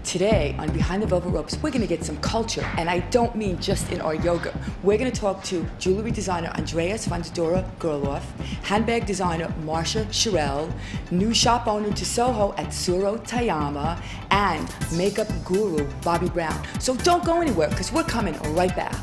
Today, on Behind the Velvet Ropes, we're going to get some culture, and I don't mean just in our yoga. We're going to talk to jewelry designer Andreas Von Zadora Gerloff, handbag designer Marsha Sherrill, new shop owner to Soho Atsuro Tayama, and makeup guru Bobbie Brown. So don't go anywhere, because we're coming right back.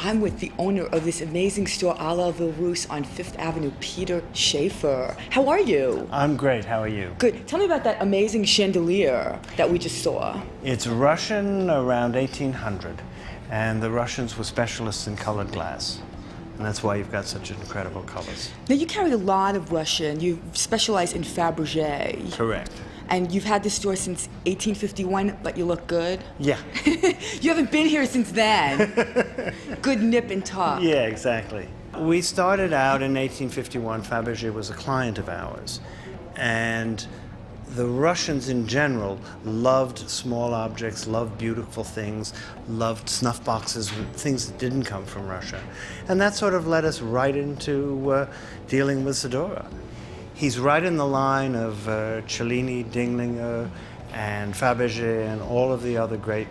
I'm with the owner of this amazing store, A La Ville Rousse on 5th Avenue, Peter Schaefer. How are you? I'm great. How are you? Good. Tell me about that amazing chandelier that we just saw. It's Russian around 1800, and the Russians were specialists in colored glass. And that's why you've got such incredible colors. Now, you carry a lot of Russian. You specialize in Fabergé. Correct. And you've had this store since 1851, but you look good. Yeah. You haven't been here since then. Good nip and tuck. Yeah, exactly. We started out in 1851. Fabergé was a client of ours. And the Russians in general loved small objects, loved beautiful things, loved snuff boxes, things that didn't come from Russia. And that sort of led us right into dealing with Zadora. He's right in the line of Cellini, Dinglinger, and Fabergé, and all of the other great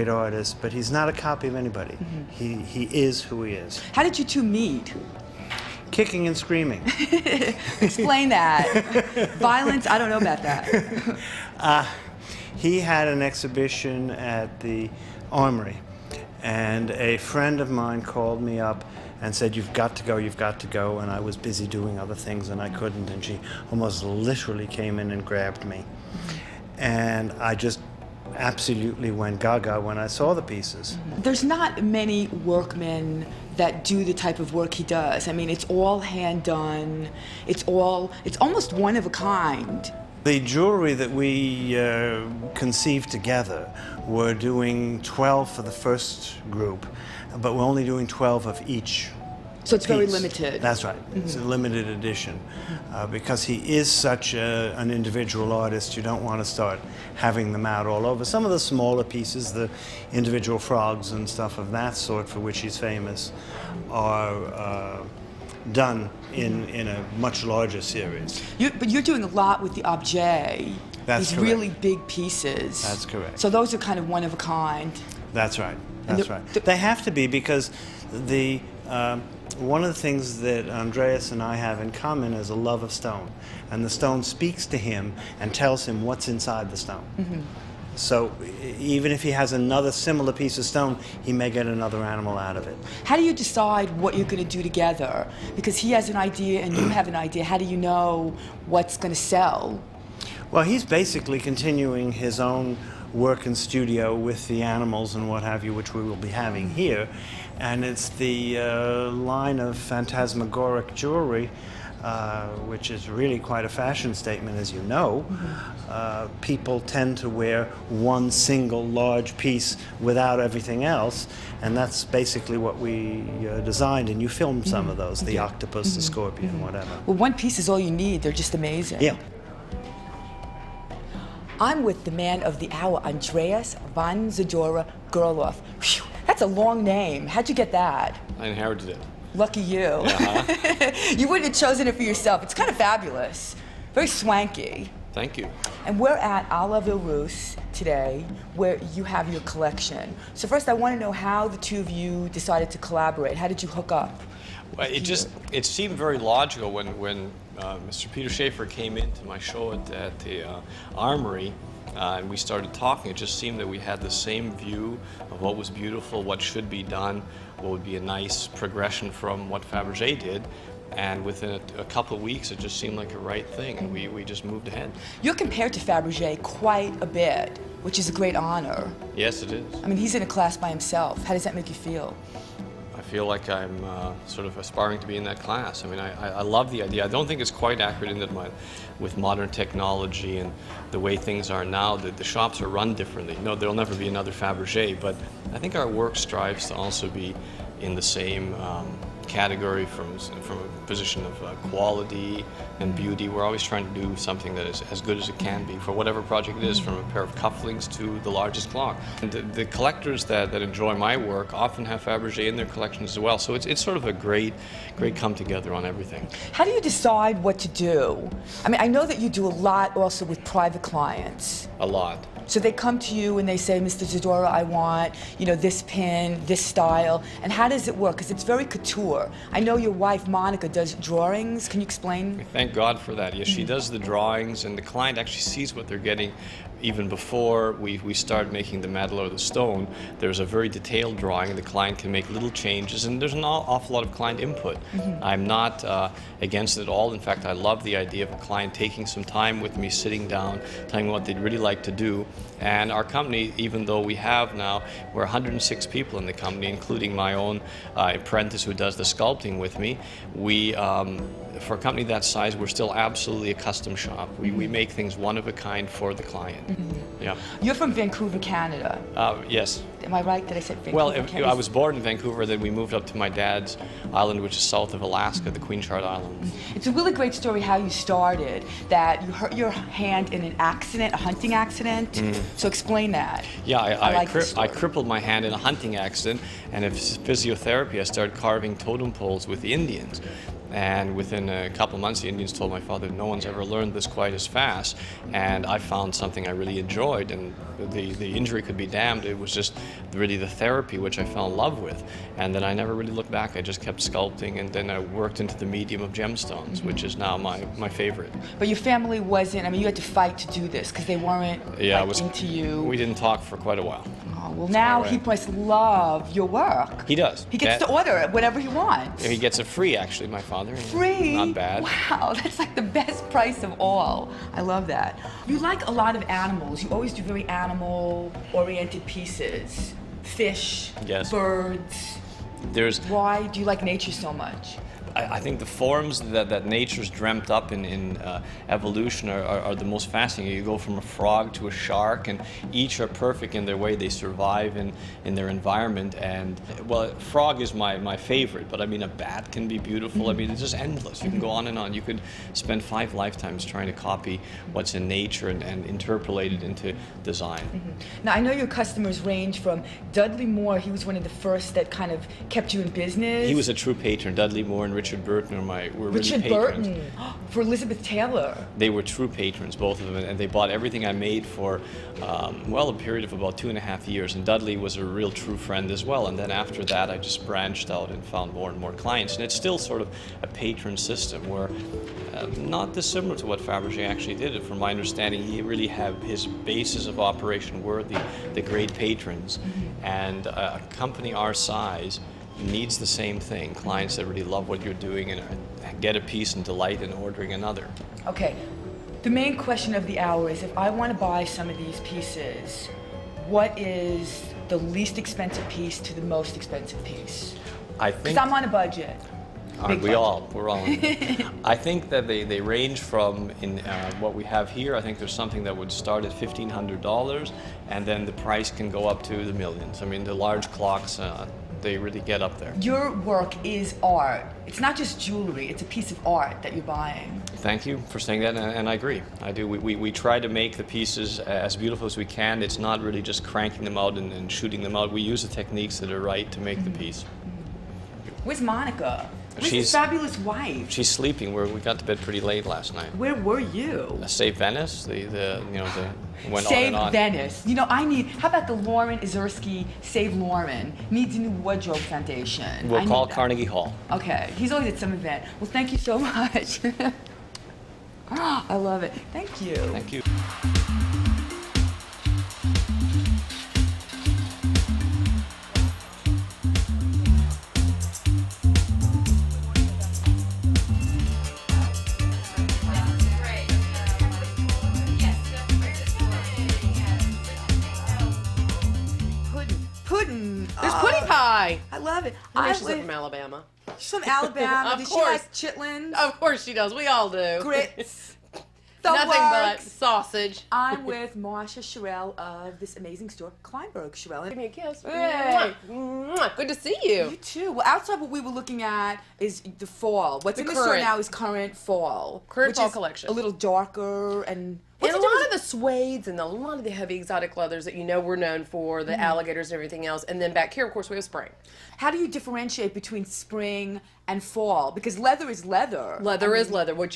artists, but he's not a copy of anybody. Mm-hmm. He is who he is. How did you two meet? Kicking and screaming. Explain that. Violence? I don't know about that. He had an exhibition at the Armory, and a friend of mine called me up and said, you've got to go, and I was busy doing other things and I couldn't, and she almost literally came in and grabbed me. And I just absolutely went gaga when I saw the pieces. There's not many workmen that do the type of work he does. I mean, it's all hand done, it's almost one of a kind. The jewelry that we conceived together, we're doing 12 for the first group, but we're only doing 12 of each. So it's piece. Very limited. That's right. Mm-hmm. It's a limited edition. Because he is such an individual artist, you don't want to start having them out all over. Some of the smaller pieces, the individual frogs and stuff of that sort for which he's famous, are done in a much larger series. But you're doing a lot with the objet. That's These correct. Really big pieces. That's correct. So those are kind of one of a kind. That's right. That's right. They have to be, because the one of the things that Andreas and I have in common is a love of stone. And the stone speaks to him and tells him what's inside the stone. Mm-hmm. So even if he has another similar piece of stone, he may get another animal out of it. How do you decide what you're going to do together? Because he has an idea and you have an idea. How do you know what's going to sell? Well, he's basically continuing his own work in studio with the animals and what have you, which we will be having here. And it's the line of phantasmagoric jewelry, which is really quite a fashion statement, as you know. Mm-hmm. People tend to wear one single large piece without everything else, and that's basically what we designed, and you filmed some of those, the octopus, the scorpion, whatever. Well, one piece is all you need. They're just amazing. Yeah. I'm with the man of the hour, Andreas Von Zadora Gerloff. Whew, that's a long name. How'd you get that? I inherited it. Lucky you. Uh-huh. You wouldn't have chosen it for yourself. It's kind of fabulous. Very swanky. Thank you. And we're at A La Ville Rousse today, where you have your collection. So first, I want to know how the two of you decided to collaborate. How did you hook up? Well, it seemed very logical when Mr. Peter Schaefer came into my show at the Armory, and we started talking. It just seemed that we had the same view of what was beautiful, what should be done, what would be a nice progression from what Fabergé did. And within a couple of weeks, it just seemed like a right thing, and we just moved ahead. You're compared to Fabergé quite a bit, which is a great honor. Yes, it is. I mean, he's in a class by himself. How does that make you feel? I feel like I'm sort of aspiring to be in that class. I mean, I love the idea. I don't think it's quite accurate in that with modern technology and the way things are now, that the shops are run differently. No, there'll never be another Fabergé, but I think our work strives to also be in the same category from a position of quality and beauty. We're always trying to do something that is as good as it can be for whatever project it is, from a pair of cufflinks to the largest clock. And the collectors that enjoy my work often have Fabergé in their collection as well. So it's sort of a great come together on everything. How do you decide what to do? I mean, I know that you do a lot also with private clients. A lot. So they come to you and they say, Mr. Zadora, I want, this pin, this style. And how does it work? Because it's very couture. I know your wife, Monica, does drawings. Can you explain? Thank God for that. Yes, she does the drawings, and the client actually sees what they're getting even before we start making the metal or the stone. There's a very detailed drawing, and the client can make little changes, and there's an awful lot of client input. I'm not against it at all. In fact, I love the idea of a client taking some time with me, sitting down, telling me what they'd really like to do. And our company, even though we're 106 people in the company, including my own apprentice who does the sculpting with me, for a company that size, we're still absolutely a custom shop. We make things one of a kind for the client. Yeah. You're from Vancouver, Canada. Yes. Am I right that I said Vancouver, Well, Canada? I was born in Vancouver, then we moved up to my dad's island, which is south of Alaska, the Queen Charlotte Islands. It's a really great story how you started, that you hurt your hand in an accident, a hunting accident. So explain that. Yeah, I crippled my hand in a hunting accident, and in physiotherapy I started carving totem poles with the Indians. And within a couple of months, the Indians told my father, no one's ever learned this quite as fast. And I found something I really enjoyed, and the injury could be damned. It was just really the therapy, which I fell in love with. And then I never really looked back. I just kept sculpting, and then I worked into the medium of gemstones, which is now my favorite. But your family wasn't, I mean, you had to fight to do this because they weren't into you. We didn't talk for quite a while. Oh, well, now he must love your work. He does. He gets to order whatever he wants. He gets it free, actually, my father. Free? Not bad. Wow, that's like the best price of all. I love that. You like a lot of animals. You always do very animal-oriented pieces. Fish, yes. Birds. Why do you like nature so much? I think the forms that nature's dreamt up in evolution are the most fascinating. You go from a frog to a shark, and each are perfect in their way. They survive in their environment. And, well, frog is my favorite, but I mean, a bat can be beautiful. I mean, it's just endless. You can go on and on. You could spend 5 lifetimes trying to copy what's in nature and interpolate it into design. Now, I know your customers range from Dudley Moore. He was one of the first that kind of kept you in business. He was a true patron. Dudley Moore and Richard Burton were Richard really patrons. Burton for Elizabeth Taylor. They were true patrons, both of them, and they bought everything I made for, a period of about 2.5 years. And Dudley was a real true friend as well. And then after that, I just branched out and found more and more clients. And it's still sort of a patron system where, not dissimilar to what Fabergé actually did. From my understanding, he really had his basis of operation were the great patrons. And a company our size needs the same thing. Clients that really love what you're doing and get a piece and delight in ordering another. Okay, the main question of the hour is, if I want to buy some of these pieces, what is the least expensive piece to the most expensive piece? I think, because I'm on a budget. Aren't we all? We're all in it. I think that they range from, in what we have here, I think there's something that would start at $1,500, and then the price can go up to the millions. I mean, the large clocks, they really get up there. Your work is art. It's not just jewelry, it's a piece of art that you're buying. Thank you for saying that, and I agree. I do. We try to make the pieces as beautiful as we can. It's not really just cranking them out and shooting them out. We use the techniques that are right to make the piece. Where's Monica? Where's his fabulous wife? She's sleeping. We got to bed pretty late last night. Where were you? Save Venice. The went Save on and on. Venice. How about the Lauren Izursky Save Lauren? Needs a new wardrobe foundation. We'll call Carnegie Hall. Okay. He's always at some event. Well, thank you so much. I love it. Thank you. Thank you. Pudding. There's pudding pie. I love it. I know she's from Alabama. She's from Alabama. Of Does course. she like chitlins? Of course she does. We all do. Grits. Nothing but sausage. I'm with Marsha Sherrill of this amazing store, Kleinberg Sherrill. Give me a kiss. Hey. Mwah. Mwah. Good to see you. You too. Well, outside what we were looking at is the fall. What's in the store current. now is current fall. Current which fall is collection. A little darker and... And a lot of the suedes and a lot of the heavy exotic leathers that we're known for, the alligators and everything else. And then back here, of course, we have spring. How do you differentiate between spring and fall? Because leather is leather. Leather is leather. What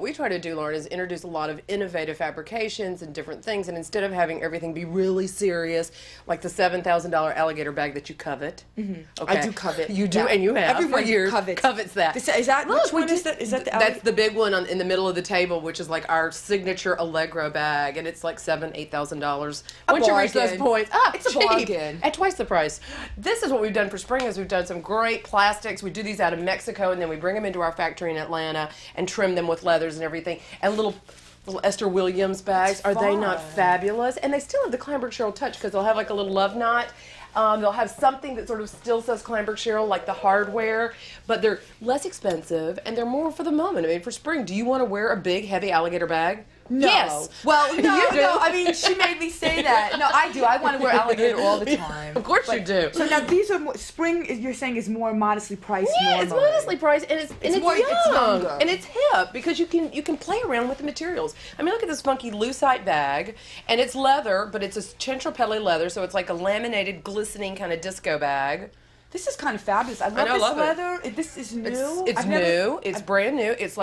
we try to do, Lauren, is introduce a lot of innovative fabrications and different things. And instead of having everything be really serious, like the $7,000 alligator bag that you covet. Okay. I do covet. You do, that. and you have Everyone for years. covets that. Is that Look, which one is that? Is that the That's the big one in the middle of the table, which is like our signature Allegro bag, and it's like $8,000. Once you reach those bargain. points, It's a cheap, bargain. at twice the price. This is what we've done for spring. Is we've done some great plastics. We do these out of Mexico, and then we bring them into our factory in Atlanta and trim them with leathers and everything. And little Esther Williams bags. Are they not fabulous? And they still have the Kleinberg Sherrill touch because they'll have like a little love knot. They'll have something that sort of still says Kleinberg Sherrill, like the hardware, but they're less expensive and they're more for the moment. I mean, for spring, do you want to wear a big, heavy alligator bag? No. Yes. Well, no, You do. no. I mean, she made me say that. No, I do. I want to wear alligator all the time. Of course you do. So now these are spring. You're saying is more modestly priced. Yeah, it's normally. modestly priced, and it's more- young, it's younger. and it's hip because you can play around with the materials. I mean, look at this funky lucite bag, and it's leather, but it's a centropelli leather, so it's like a laminated, glistening kind of disco bag. This is kind of fabulous. I love know, this love it. leather. This is new. It's new. It's brand new. It's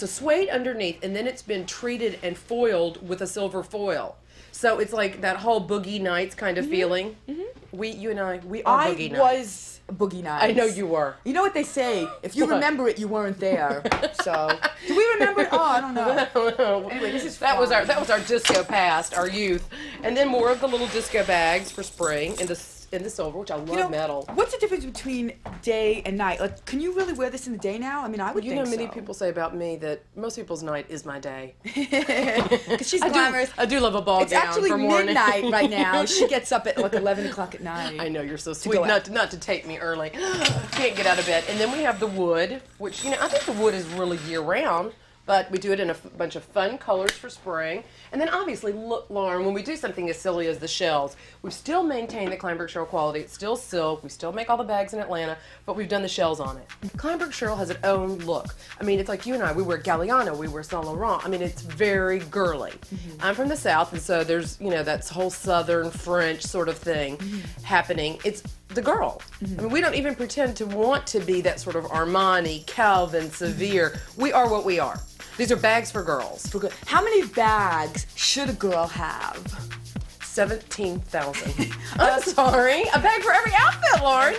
a suede underneath, and then it's been treated and foiled with a silver foil. So it's like that whole Boogie Nights kind of feeling. You and I are Boogie Nights. I was Boogie Nights. I know you were. You know what they say? If you What? remember it, you weren't there. So do we remember it? Oh, I don't know. Anyway, this is that was fun. our disco past, our youth, and then more of the little disco bags for spring in the silver, which I love metal. What's the difference between day and night? Like, can you really wear this in the day now? I mean, I would think so. Many people say about me that most people's night is my day. Because she's glamorous. I do love a ball It's gown actually for morning. midnight right now. She gets up at like 11 o'clock at night. I know, you're so sweet. go out. Not to take me early. Can't get out of bed. And then we have the wood, which, I think the wood is really year-round. But we do it in a bunch of fun colors for spring. And then obviously, look, Lauren, when we do something as silly as the shells, we've still maintained the Kleinberg Sherrill quality. It's still silk. We still make all the bags in Atlanta, but we've done the shells on it. Kleinberg Sherrill has its own look. I mean, it's like you and I. We wear Galliano. We wear Saint Laurent. I mean, it's very girly. I'm from the South, and so there's, that whole Southern French sort of thing happening. It's the girl. I mean, we don't even pretend to want to be that sort of Armani, Calvin, Severe. We are what we are. These are bags for girls. How many bags should a girl have? 17,000. I'm sorry. A bag for every outfit, Lauren.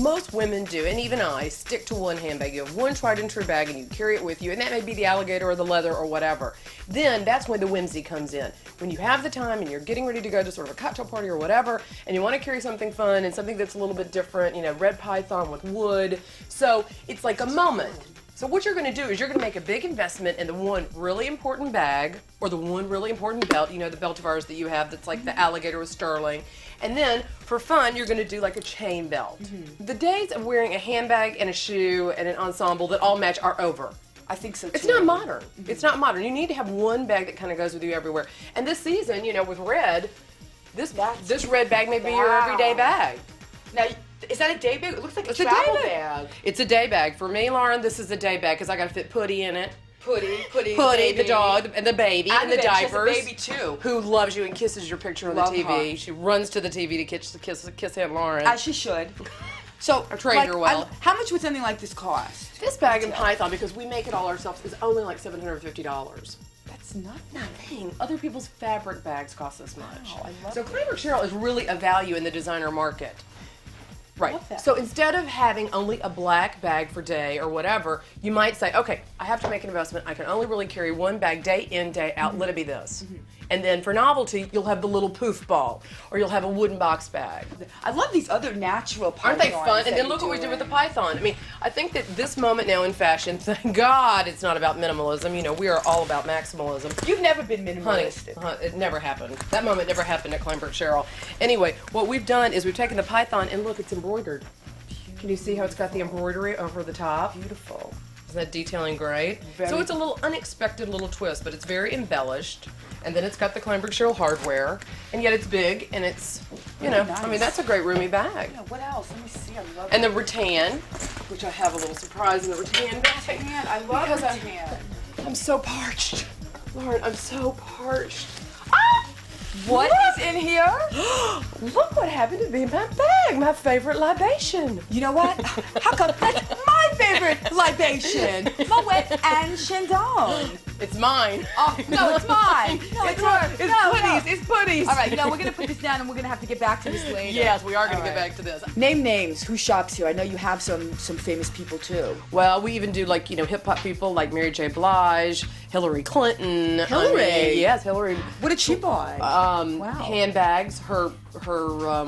Most women do, and even I, stick to one handbag. You have one tried and true bag and you carry it with you, and that may be the alligator or the leather or whatever. Then that's when the whimsy comes in. When you have the time and you're getting ready to go to sort of a cocktail party or whatever, and you want to carry something fun and something that's a little bit different, red python with wood. So it's like a moment. So what you're going to do is you're going to make a big investment in the one really important bag or the one really important belt, the belt of ours that you have that's like the alligator with sterling. And then for fun, you're going to do like a chain belt. The days of wearing a handbag and a shoe and an ensemble that all match are over. I think so too. It's not modern. It's not modern. You need to have one bag that kind of goes with you everywhere. And this season, with red, this red bag may be your everyday bag. Now, is that a day bag? It looks like It's a travel day bag. It's a day bag. For me, Lauren, this is a day bag because I got to fit putty in it. Putty, the dog, and the baby, and the baby. She has a diapers. baby, too. Who loves you and kisses your picture on Love the TV. her. She runs to the TV to kiss Aunt Lauren. As she should. So, I trained her well. how much would something like this cost? This bag in Python, because we make it all ourselves, is only like $750. That's Nothing. Other people's fabric bags cost this much. Wow, I love so that. Kleinberg Cheryl is really a value in the designer market. Right. love that. So instead of having only a black bag for day or whatever, you might say, okay, I have to make an investment. I can only really carry one bag day in, day out. Let it be this. And then for novelty, you'll have the little poof ball, or you'll have a wooden box bag. I love these other natural Aren't they pythons fun? And that then you're look what we did doing. with the python. I mean, I think that this moment now in fashion, thank God it's not about minimalism. You know, we are all about maximalism. You've never been Honey, minimalistic. it never happened. That moment never happened at Kleinberg Cheryl. Anyway, what we've done is we've taken the python and look, it's embroidered. Can you see how it's got the embroidery over the top? Beautiful. Isn't that detailing great? So it's a little unexpected little twist, but it's very embellished. And then it's got the Kleinberg Cheryl hardware, and yet it's big, and it's, you know, nice. I mean, that's a great roomy bag. Yeah, what else? Let me see. I love And the rattan, which I have a little surprise in the rattan bag. rattan. I love Because rattan. I'm so parched. Lauren, I'm so parched. What is in here? Look what happened to be in my bag, my favorite libation. You know what? How come that's my favorite libation? Moet and Chandon. It's mine. Oh, no, it's mine. No, it's yours. It's No, putties. no. It's putties. All right, we're going to put this down and we're going to have to get back to this later. Yes, we are going to All get right. back to this. Name names. Who shops here? I know you have some famous people too. Well, we even do like, you know, hip hop people like Mary J. Blige, Hillary Clinton. Hillary? I mean, yes, Hillary. What did she buy? Wow. Handbags. Her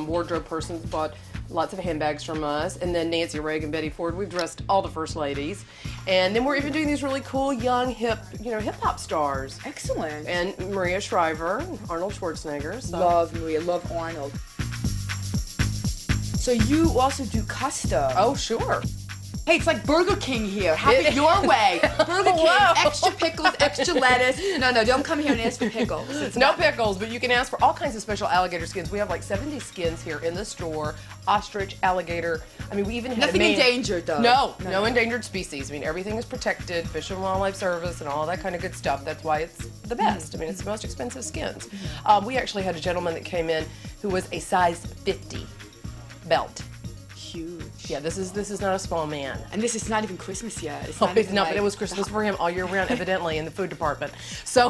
wardrobe person's bought lots of handbags from us. And then Nancy Reagan, Betty Ford. We've dressed all the first ladies. And then we're even doing these really cool young hip hop stars. Excellent. And Maria Shriver, Arnold Schwarzenegger. So. Love Maria. Love Arnold. So you also do custom. Oh, sure. Hey, it's like Burger King here. Have it your way. Burger King, Whoa. extra pickles, extra lettuce. No, don't come here and ask for pickles. It's No pickles, but you can ask for all kinds of special alligator skins. We have like 70 skins here in the store. Ostrich, alligator. I mean, we even had nothing endangered though. No endangered species. I mean, everything is protected, Fish and Wildlife Service and all that kind of good stuff. That's why it's the best. I mean, it's the most expensive skins. We actually had a gentleman that came in who was a size 50 belt. Huge. Yeah, this is not a small man. And this is not even Christmas yet. It's Oh, not it's even not, like- but it was Christmas for him all year round, evidently, in the food department. So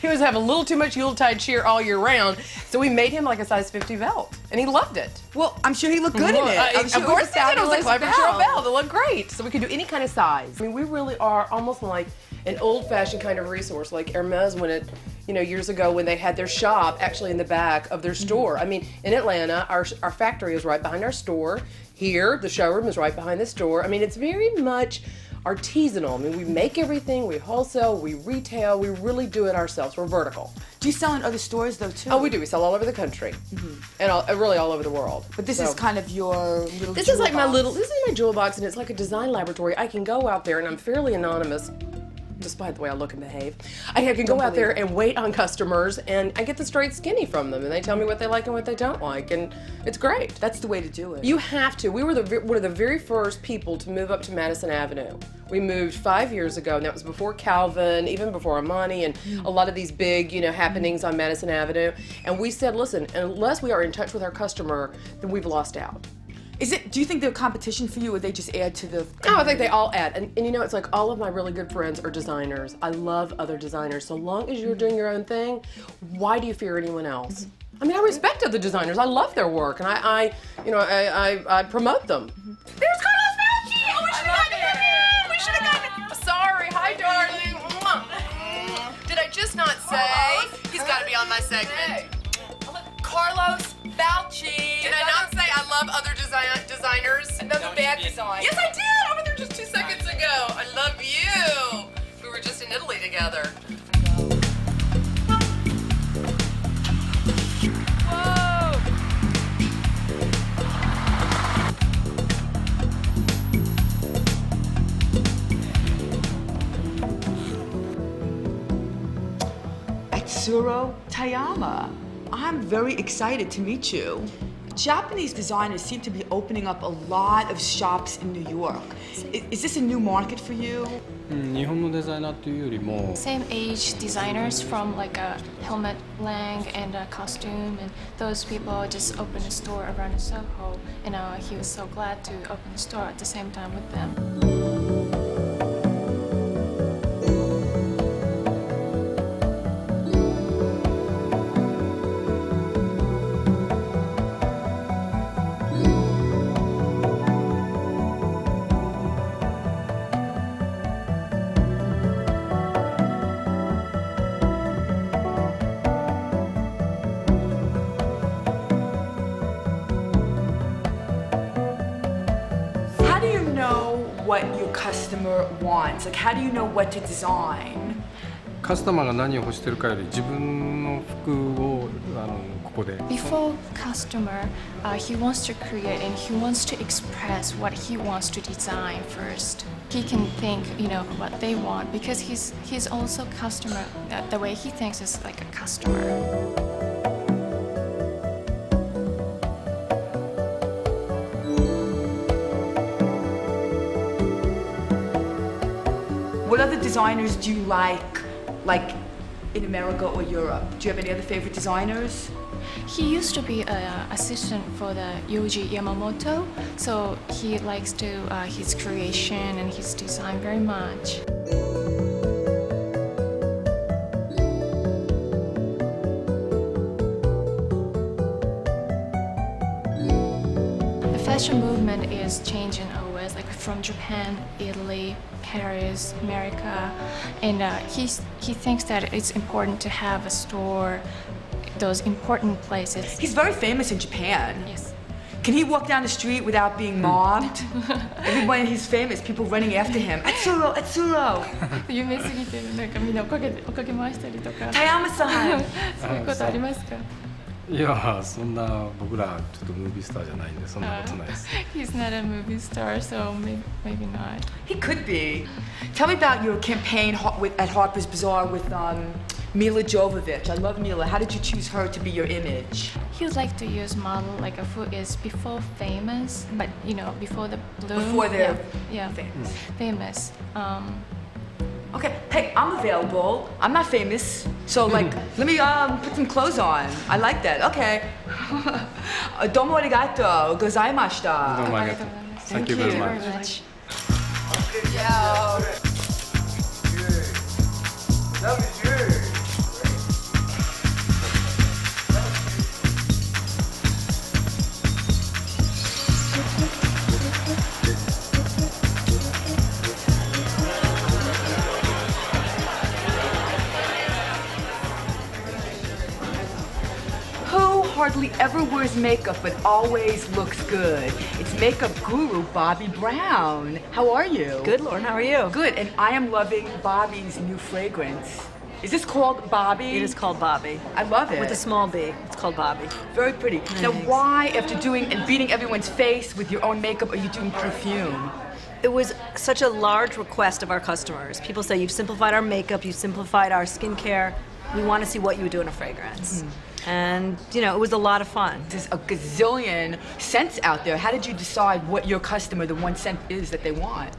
he was having a little too much Yuletide cheer all year round, so we made him like a size 50 belt, and he loved it. Well, I'm sure he looked good in it. I'm sure Of course it he did. It was like fabulous Kleinberg Cheryl belt. It looked great. So we could do any kind of size. I mean, we really are almost like an old-fashioned kind of resource, like Hermes when it, you know, years ago when they had their shop actually in the back of their store. I mean, in Atlanta, our factory is right behind our store. Here, the showroom is right behind the store. I mean, it's very much artisanal. I mean, we make everything, we wholesale, we retail, we really do it ourselves. We're vertical. Do you sell in other stores though too? Oh, we do. We sell all over the country, and really all over the world. But this So- is kind of your little. This is like my jewel little. box. This is my jewel box, and it's like a design laboratory. I can go out there, and I'm fairly anonymous, despite the way I look and behave. I can go out there and wait on customers, and I get the straight skinny from them, and they tell me what they like and what they don't like, and it's great. That's the way to do it. You have to. We were one of the very first people to move up to Madison Avenue. We moved 5 years ago, and that was before Calvin, even before Armani, and a lot of these big, happenings on Madison Avenue. And we said, listen, unless we are in touch with our customer, then we've lost out. Do you think they're competition for you, or they just add to the? Oh, I think they all add. And it's like all of my really good friends are designers. I love other designers. So long as you're doing your own thing, why do you fear anyone else? I mean, I respect other designers. I love their work, and I promote them. There's Carlos Belchi! Oh, we should have gotten him in! We should have gotten him. Sorry. Hi, darling. Mwah. Did I just not say? He's got to be on my segment. Carlos Belchi. Did I not say I love other designers? Another bad design. Yes, I did. I was there just 2 seconds ago. I love you. We were just in Italy together. Whoa. Atsuro Tayama. I'm very excited to meet you. Japanese designers seem to be opening up a lot of shops in New York. Is this a new market for you? 日本のデザイナーというよりも Same age designers from like a Helmut Lang and a costume, and those people just opened a store around in Soho, and he was so glad to open a store at the same time with them. How do you know what your customer wants? Like, how do you know what to design? カスタマーが何を欲してるかより自分の服をここで Before customer, he wants to create and he wants to express what he wants to design first. He can think, what they want because he's also customer. The way he thinks is like a customer. What other designers do you like in America or Europe? Do you have any other favorite designers? He used to be an assistant for the Yohji Yamamoto, so he likes his creation and his design very much. The fashion movement is changing always, like from Japan, Italy, Paris, America, and he thinks that it's important to have a store, those important places. He's very famous in Japan. Yes. Can he walk down the street without being mobbed? Everybody, he's famous, people running after him. Atsuro, Atsuro! 有名すぎてなんかみんな追っかけ回したりとか Tayama-san! そういうことありますか？いやそんな僕らちょっとムービースターじゃないんでそんなことないです He's not a movie star, so maybe not. He could be. Tell me about your campaign at Harper's Bazaar with Mila Jovovich. I love Mila. How did you choose her to be your image? He would like to use model like who is before famous, but before the bloom. Before they're yeah, famous. Okay, hey, I'm available. I'm not famous. So, let me put some clothes on. I like that. Okay. Domo arigato. Gozaimashita. どうもありがとう Thank you very much. Hardly ever wears makeup but always looks good. It's makeup guru Bobbie Brown. How are you? Good, Lauren. How are you? Good, and I am loving Bobbie's new fragrance. Is this called Bobbie? It is called Bobbie. I love it. With a small B. It's called Bobbie. Very pretty. Thanks. Now, why, after doing and beating everyone's face with your own makeup, are you doing perfume? It was such a large request of our customers. People say, you've simplified our makeup, you've simplified our skincare. We want to see what you would do in a fragrance. And, it was a lot of fun. There's a gazillion scents out there. How did you decide what your customer, the one scent is that they want?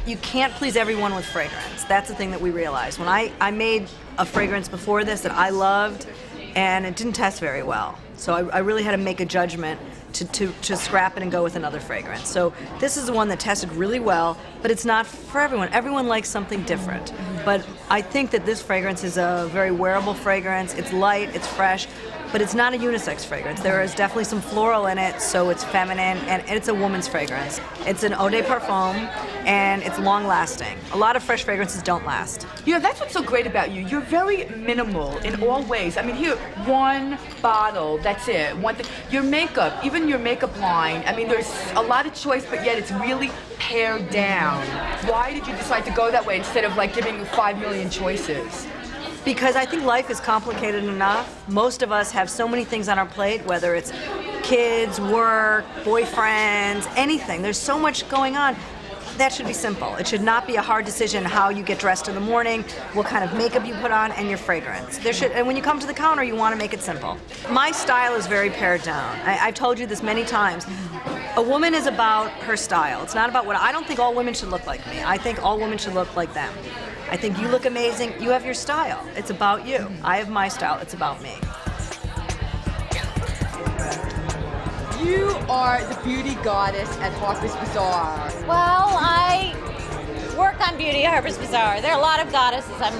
You can't please everyone with fragrance. That's the thing that we realized. When I made a fragrance before this that I loved, and it didn't test very well. So I really had to make a judgment to scrap it and go with another fragrance. So this is the one that tested really well, but it's not for everyone. Everyone likes something different. But I think that this fragrance is a very wearable fragrance. It's light, it's fresh, but it's not a unisex fragrance. There is definitely some floral in it, so it's feminine, and it's a woman's fragrance. It's an eau de parfum, and it's long-lasting. A lot of fresh fragrances don't last. That's what's so great about you. You're very minimal in all ways. I mean, here, one bottle, that's it. One thing. Your makeup, even your makeup line, I mean, there's a lot of choice, but yet it's really pared down. Why did you decide to go that way instead of giving 5 million choices? Because I think life is complicated enough. Most of us have so many things on our plate, whether it's kids, work, boyfriends, anything. There's so much going on. that should be simple. It should not be a hard decision how you get dressed in the morning, what kind of makeup you put on, and your fragrance. And when you come to the counter, you want to make it simple. My style is very pared down. I've told you this many times. A woman is about her style. It's not about I don't think all women should look like me. I think all women should look like them. I think you look amazing. You have your style. It's about you. I have my style. It's about me. You are the beauty goddess at Harper's Bazaar. Well, I work on beauty at Harper's Bazaar. There are a lot of goddesses. I'm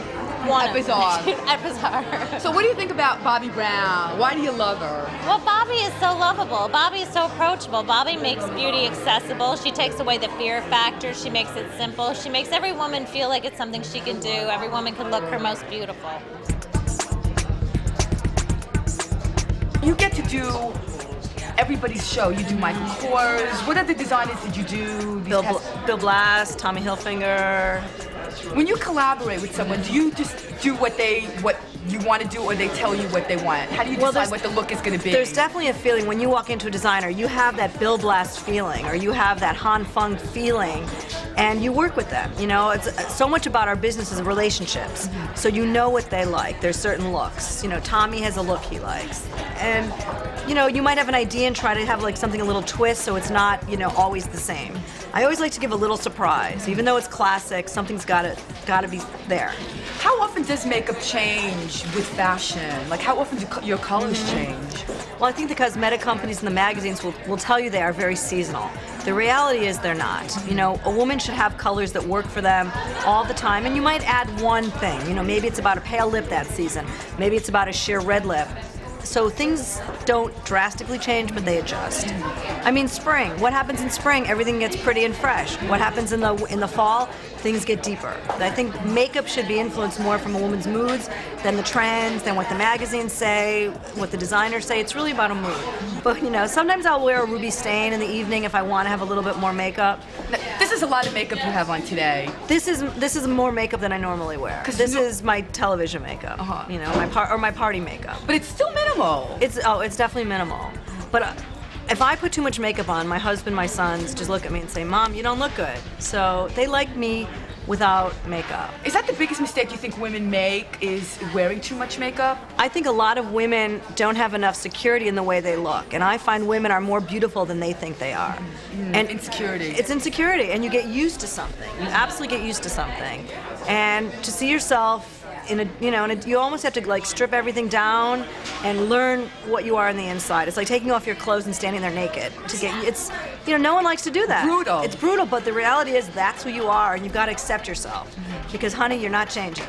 one At of Bazaar. At Bazaar. So what do you think about Bobbie Brown? Why do you love her? Well, Bobbie is so lovable. Bobbie is so approachable. Bobbie makes beauty accessible. She takes away the fear factor. She makes it simple. She makes every woman feel like it's something she can do. Every woman can look her most beautiful. You get to do everybody's show. You do Michael Kors. What other designers did you do? Bill Blass, Tommy Hilfiger. When you collaborate with someone, do you just do what you want to do, or they tell you what they want? How do you decide what the look is going to be? There's definitely a feeling when you walk into a designer, you have that Bill Blass feeling, or you have that Han Feng feeling, and you work with them. You know, it's so much about our business is relationships. So you know what they like. There's certain looks. You know, Tommy has a look he likes, and you know, you might have an idea and try to have like something a little twist, so it's not always the same. I always like to give a little surprise, even though it's classic. Something's gotta be there. How often does makeup change with fashion? Like, how often do your colors change? Well, I think the cosmetic companies and the magazines will tell you they are very seasonal. The reality is they're not. You know, a woman should have colors that work for them all the time, and you might add one thing. You know, maybe it's about a pale lip that season. Maybe it's about a sheer red lip. So things don't drastically change, but they adjust. I mean, spring. What happens in spring? Everything gets pretty and fresh. What happens in the fall? Things get deeper. I think makeup should be influenced more from a woman's moods than the trends, than what the magazines say, what the designers say. It's really about a mood. But sometimes I'll wear a ruby stain in the evening if I want to have a little bit more makeup. Now, this is a lot of makeup you have on today. This is more makeup than I normally wear. This is my television makeup. My party makeup. But it's still minimal. It's definitely minimal. But if I put too much makeup on, my husband, my sons just look at me and say, "Mom, you don't look good." So they like me without makeup. Is that the biggest mistake you think women make, is wearing too much makeup? I think a lot of women don't have enough security in the way they look, and I find women are more beautiful than they think they are. And insecurity. It's insecurity, and you get used to something. You absolutely get used to something, and to see yourself you almost have to like strip everything down and learn what you are on the inside. It's like taking off your clothes and standing there naked. No one likes to do that. Brutal. It's brutal, but the reality is that's who you are, and you've got to accept yourself. Because, honey, you're not changing.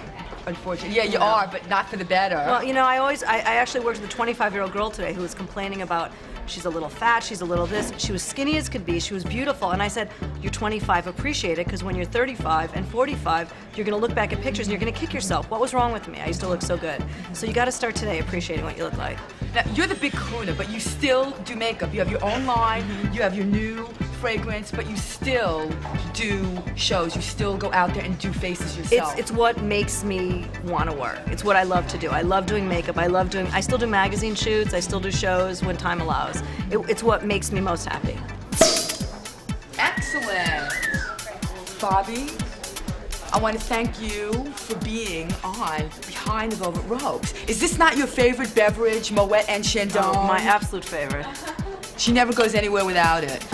Unfortunately. Yeah, you are, but not for the better. Well, I actually worked with a 25-year-old girl today who was complaining about she's a little fat, she's a little this. She was skinny as could be, she was beautiful. And I said, you're 25, appreciate it, because when you're 35 and 45, you're going to look back at pictures and you're going to kick yourself. What was wrong with me? I used to look so good. So you got to start today appreciating what you look like. Now, you're the big kahuna, but you still do makeup. You have your own line, you have your new fragrance, but you still do shows. You still go out there and do faces yourself. It's what makes me want to work. It's what I love to do. I love doing makeup. I still do magazine shoots. I still do shows when time allows. It's what makes me most happy. Excellent. Bobbie, I want to thank you for being on Behind the Velvet Ropes. Is this not your favorite beverage, Moet and Chandon? Oh, my absolute favorite. She never goes anywhere without it.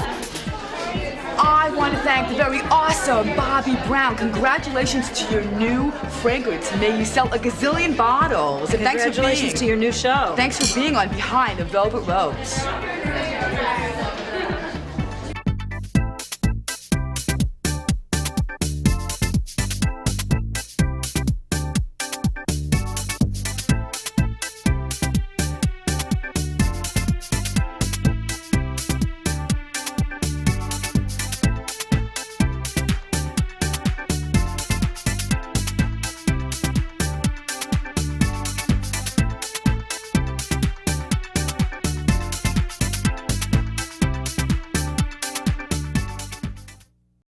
I want to thank the very awesome Bobbie Brown. Congratulations to your new fragrance. May you sell a gazillion bottles. And congratulations to your new show. Thanks for being on Behind the Velvet Ropes.